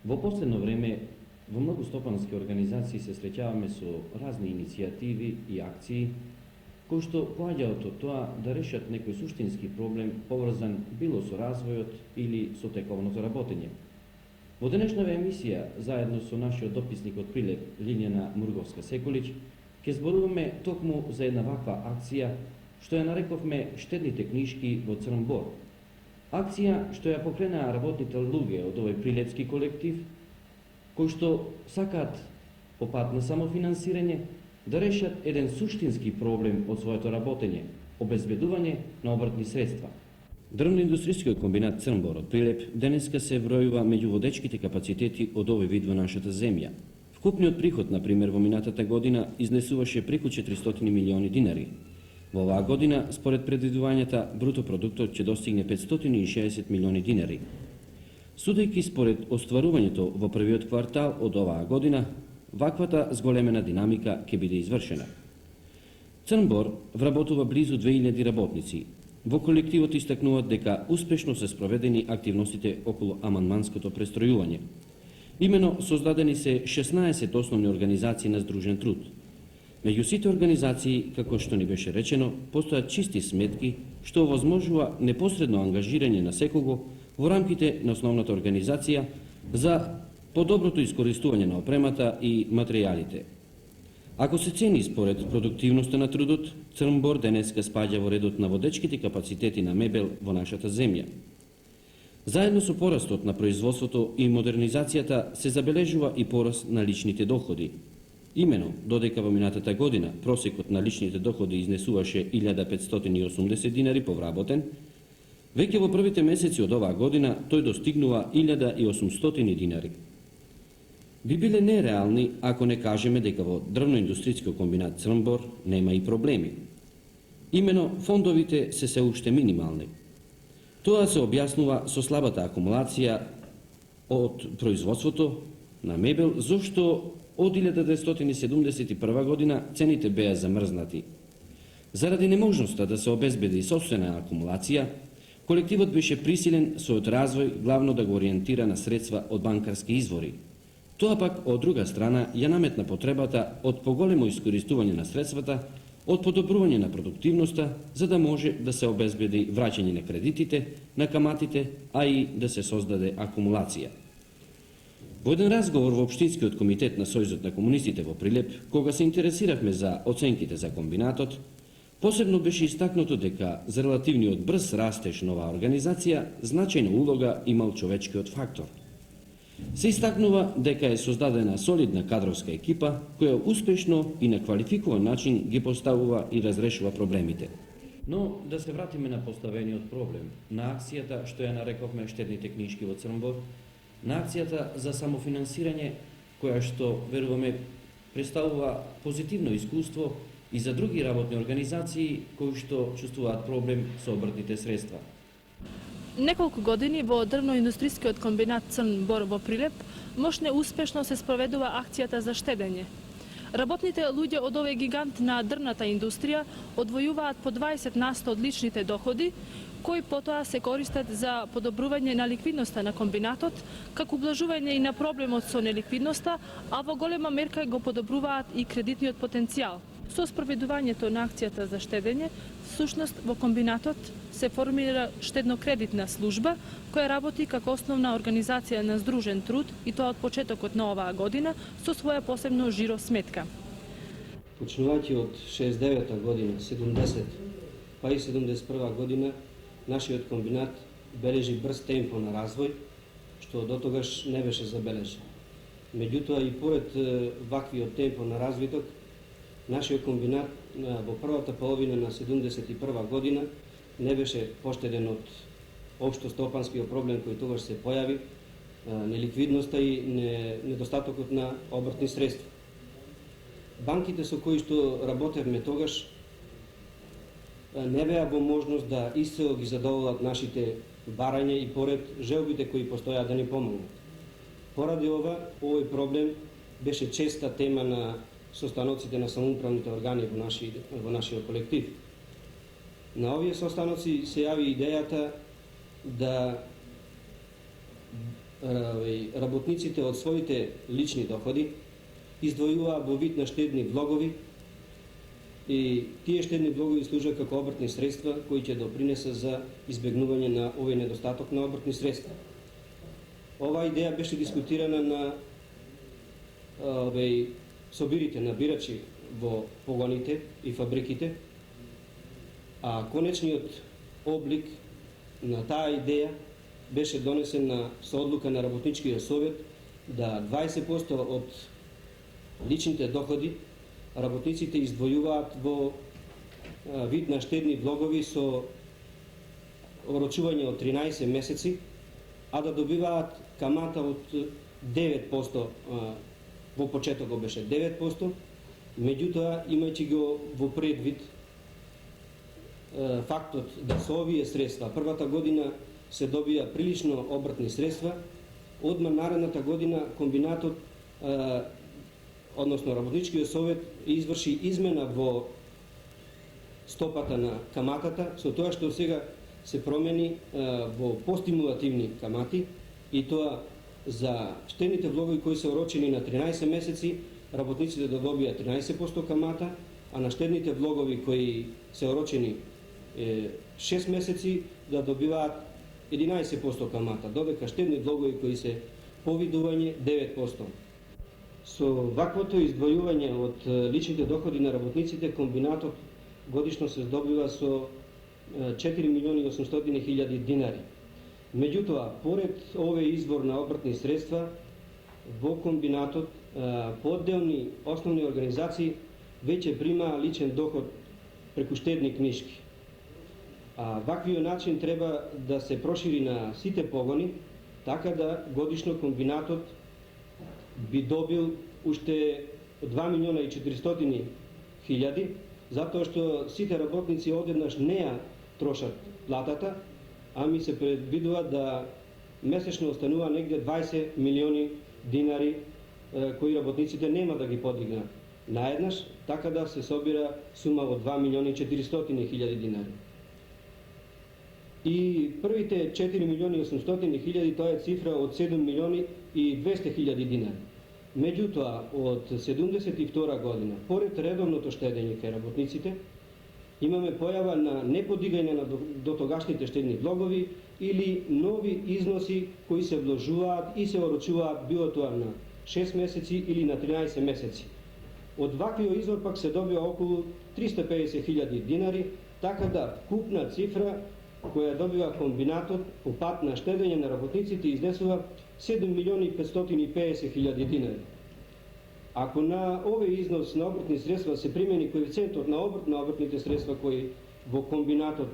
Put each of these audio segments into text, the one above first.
Во последно време во многу стопански организации се среќаваме со разни иницијативи и акции кои што поаѓаат од тоа да решат некој суштински проблем поврзан било со развојот или со тековното работење. Во денешнава емисија, заедно со нашиот дописник од Прилеп, Лиљана Мурговска-Секолиќ, ќе зборуваме токму за една ваква акција што ја нарековме Штедните книжки во Црн Бор. Акција што ја покренаа работните луѓе од овој прилепски колектив, кои што сакаат по пат на самофинансирање да решат еден суштински проблем од своето работење, обезбедување на обртни средства. Дрвно-индустријскиот комбинат Црн Бор од Прилеп денеска се вбројува меѓу водечките капацитети од овој вид во нашата земја. Вкупниот приход, например, во минатата година изнесуваше преку 400 милиони динари. Во оваа година, според предвидувањата, бруто продуктот ќе достигне 560 милиони динари. Судејќи според остварувањето во првиот квартал од оваа година, ваквата зголемена динамика ќе биде извршена. Црн Бор вработува близу 2000 работници. Во колективот истакнуваат дека успешно се спроведени активностите околу амандманското престројување. Имено создадени се 16 основни организации на здружен труд. Меѓу сите организации, како што ни беше речено, постојат чисти сметки што овозможува непосредно ангажирање на секого во рамките на основната организација за подоброто искористување на опремата и материјалите. Ако се цени според продуктивноста на трудот, Црн Бор денеска спаѓа во редот на водечките капацитети на мебел во нашата земја. Заедно со порастот на производството и модернизацијата се забележува и пораст на личните доходи. Имено, додека во минатата година просекот на личните доходи изнесуваше 1580 динари по вработен, веќе во првите месеци од оваа година тој достигнува 1800 динари. Би биле нереални ако не кажеме дека во дрвно-индустријскиот комбинат Црн Бор нема и проблеми. Имено, фондовите се уште минимални. Тоа се објаснува со слабата акумулација од производството на мебел, зашто од 1971 година цените беа замрзнати. Заради неможноста да се обезбеди собствена акумулација, колективот беше присилен својот развој главно да го ориентира на средства од банкарски извори. Тоа пак, од друга страна, ја наметна потребата од поголемо искористување на средствата, од подобрување на продуктивноста, за да може да се обезбеди враќање на кредитите, на каматите, а и да се создаде акумулација. Во еден разговор во Општинскиот комитет на Сојузот на комунистите во Прилеп, кога се интересиравме за оценките за комбинатот, посебно беше истакнато дека за релативниот брз растеж на оваа организација значајна улога имал човечкиот фактор. Се истакнува дека е создадена солидна кадровска екипа која успешно и на квалификуван начин ги поставува и разрешува проблемите. Но да се вратиме на поставениот проблем, на акцијата што ја нарековме Штедните книжки во Црн Бор, на акцијата за самофинансирање, која што, веруваме, представува позитивно искуство и за други работни организации кои што чувствуваат проблем со обртните средства. Неколку години во дрвно-индустријскиот комбинат Црн Бор во Прилеп мощно успешно се спроведува акцијата за штедење. Работните луѓе од овој гигант на дрвната индустрија одвојуваат по 20% од личните доходи, кои потоа се користат за подобрување на ликвидноста на комбинатот, како ублажување и на проблемот со неликвидноста, а во голема мерка го подобруваат и кредитниот потенцијал. Со спроведувањето на акцијата за штедење, всушност во комбинатот се формира штедно-кредитна служба, која работи како основна организација на здружен труд и тоа од почетокот на оваа година со своја посебно жиро сметка. Почнувајќи од 69 година, 70 па и 71 година, нашиот комбинат бележи брз темпо на развој, што дотогаш не беше забележен. Меѓутоа и поред ваквиот темпо на развиток, нашиот комбинат во првата половина на 71 година не беше поштеден од општо стопанскиот проблем кој тогаш се појави, неликвидноста и недостатокот на обртни средства. Банките со кои што работевме тогаш не беа во можност да исцело ги задоволат нашите барања и поред желбите кои постојаа да ни помогнат. Поради ова, овој проблем беше честа тема на состаноците на самоуправните органи во нашиот колектив. На овие состаноци се јави идејата да работниците од своите лични доходи издвојуваат во вид на штедни влогови и тие штедни влогови служат како обртни средства кои ќе допринесат за избегнување на овој недостаток на обртни средства. Оваа идеја беше дискутирана на собирите на бирачи во погоните и фабриките, а конечниот облик на таа идеја беше донесен со одлука на работничкиот совет да 20% од личните доходи работниците издвојуваат во вид на штедни влогови со орочување од 13 месеци, а да добиваат камата од 9%, во почетокот беше 9%, меѓутоа имајќи го во предвид фактот да со овие средства првата година се добија прилично обртни средства, одма наредната година комбинатот, односно работничкиот совет изврши измена во стопата на каматата, со тоа што сега се промени во постимулативни камати, и тоа за штедните влогови кои се орочени на 13 месеци, работниците да добијат 13% камата, а на штедните влогови кои се орочени 6 месеци да добиваат 11% камата, додека штедни влогови кои се повидување 9%. Со ваквото издвојување од личните доходи на работниците, комбинатот годишно се здобива со 4.800.000 динари. Меѓутоа, поред овој извор на обртни средства, во комбинатот поделни основни организации веќе примаа личен доход преку штедни книжки. Ваквиот начин треба да се прошири на сите погони, така да годишно комбинатот би добил уште 2.400.000, затоа што сите работници одеднаш не ја трошат платата, а ми се предвидува да месечно останува негде 20 милиони динари кои работниците нема да ги подигнат наеднаш, така да се собира сума од 2.400.000 динари. И првите 4.800.000 тоа е цифра од 7.200.000 динари. Меѓутоа, од 72 година, поред редовното штедење кај работниците, имаме појава на неподигање на дотогашните штедни влогови или нови износи кои се вложуваат и се орочуваат било тоа на 6 месеци или на 13 месеци. Од ваквиот извор пак се добива околу 350.000 динари, така да купна цифра која добива комбинатот по пат на штедење на работниците изнесува 7.550.000 динари. Ако на овој износ на обртни средства се примени коефициентот на обрт на обртните средства кои во комбинатот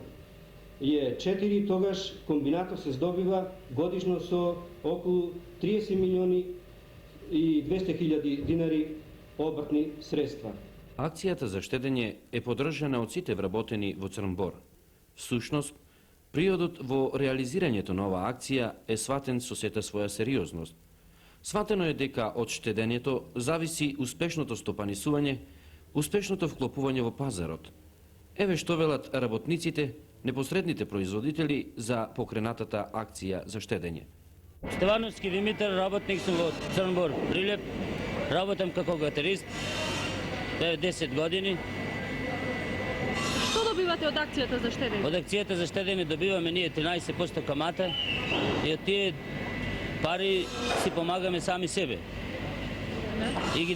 е 4, тогаш комбинатот се здобива годишно со околу 30.200.000 динари обртни средства. Акцијата за штедење е поддржана од сите вработени во Црн Бор. Всушност, приодот во реализирањето на оваа акција е сватен со сета своја сериозност. Сватено е дека од штедењето зависи успешното стопанисување, успешното вклопување во пазарот. Еве што велат работниците, непосредните производители за покренатата акција за штедење. Стевановски Димитар, работник сум во Црн Бор, Прилеп. Работам како гатарист, 10 години. Што добивате од акцијата за штедење? Од акцијата за штедење добиваме ние 13% камата и од тие пари си помагаме сами себе. И ги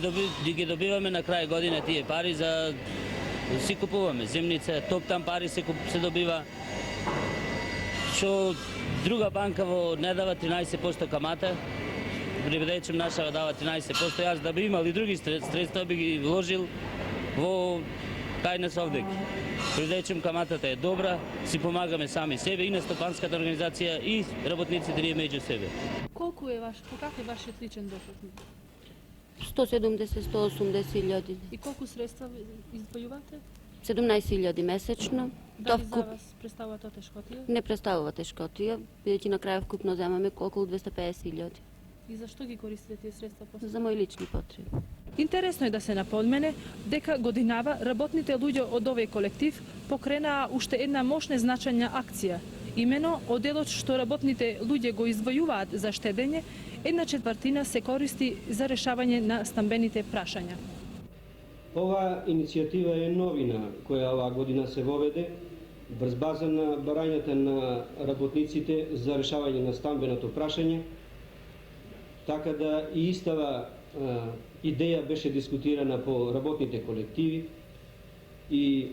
добиваме на крај година тие пари за си купуваме земница, топтам пари се добива. Што друга банка не дава 13% камата, речем наша дава 13%, јас да би имал и други средства би ги вложил во кај нас овде. Речем каматата е добра, си помагаме сами себе и на стопанската организација и работниците ние меѓу себе. Колку е каков е вашиот личен доход? 170-180.000. И колку средства издвојувате? 17.000 месечно. Дали за вас представува тоа тешкотија? Не представува тешкотија, бидејќи на крај вкупно земаме околу 250.000. И зашто ги користите тие средства после? За мои лични потреби. Интересно е да се напомене дека годинава работните луѓе од овој колектив покренаа уште една мощна значајна акција Имено, од делот што работните луѓе го издвојуваат за штедење, 1/4 се користи за решавање на стамбените прашања. Ова иницијатива е новина која оваа година се воведе врз база на барањата на работниците за решавање на стамбеното прашање, така да и истава идеја беше дискутирана по работните колективи и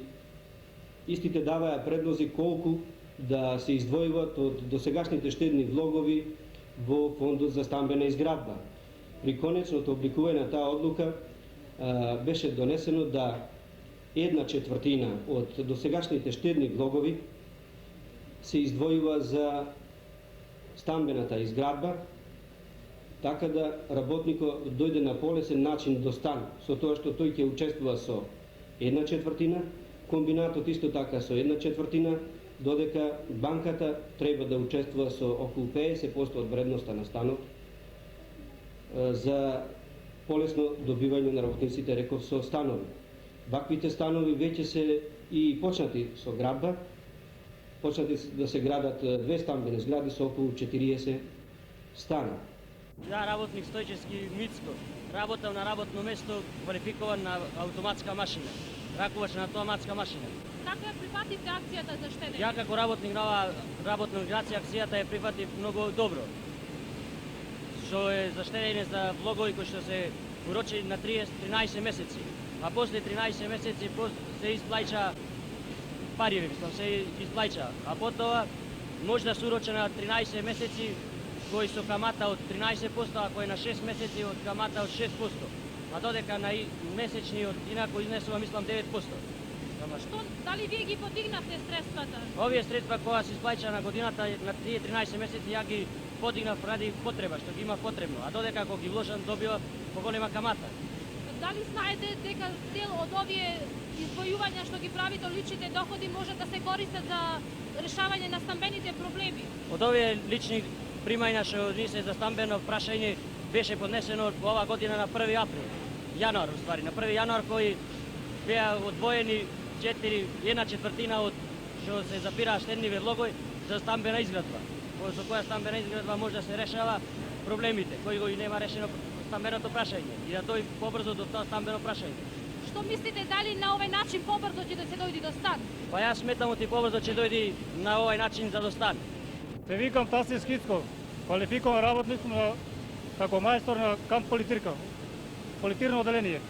истите даваа предлози колку да се издвојуваат од досегашните штедни влогови во фондот за стамбена изградба. При конечното обликување на таа одлука беше донесено да 1/4 од досегашните штедни влогови се издвојува за стамбената изградба, така да работникот дојде на полесен начин до стан, со тоа што тој ќе учествува со 1/4, комбинатот исто така со 1/4, додека банката треба да учествува со околу 50% од вредноста на станот за полесно добивање на работниците, реков, со станови. Ваквите станови веќе се и почнати со градба, почнати да се градат 2 стамбени згради со околу 40 стана. Ja, работник Стојчевски Мицко, работам на работно место квалификован на автоматска машина, ракувач на автоматска машина. Како ја прифативте акцијата за штедење? Ја како работник на оваа работна организација акцијата ја прифатив многу добро. Што е за штедење за влогови кои што се урочени на 13 месеци, а после 13 месеци се исплаќа пари, се исплаќа, а потоа може да се урочи на 13 месеци кој со камата од 13%, а кој на 6 месеци од камата од 6%, а додека на месечниот инако изнесува, мислам, 9%. Што, дали вие ги подигнавте средствата? Овие средства која се исплаќа на годината на тие 13 месеци ја ги подигнав ради потреба, што ги има потребно, а додека кога ги вложам добива поголема камата. Дали знаете дека дел од овие издвојувања што ги правите од личните доходи може да се користат за решавање на стамбените проблеми? Од овие лични примања што ни се за стамбено прашање беше поднесено ова година на 1 април, јануар, уствари, на 1 јануар кои беа одвоени 1/4 од што се запираа штедни влогови за стамбена изградба. Со која стамбена изградба може да се решава проблемите, кои го нема решено стамбеното прашање и да дојде побрзо до тоа стамбено прашање. Што мислите, дали на овој начин побрзо ќе да се дојде до стан? Па јас сметам оти побрзо ќе дојде на овој начин за до стан. Се викам Таси Скицко, квалификован работник како мајстор на камп политирка, политирно оделение.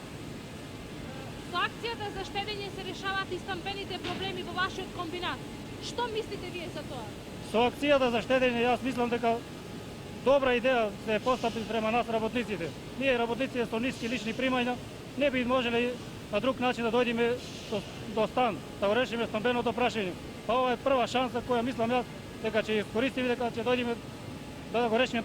Со акцијата за штедење се решаваат и стамбените проблеми во вашиот комбинат. Што мислите вие за тоа? Со акцијата за штедење јас мислам дека добра идеја се постапи према нас работниците. Ние работниците со ниски лични примања не би можеле на друг начин да дојдеме до стан, да го решиме стамбеното прашање. Па ова е прва шанса која мислам јас дека ќе искористиме, дека ќе дојдеме да го решиме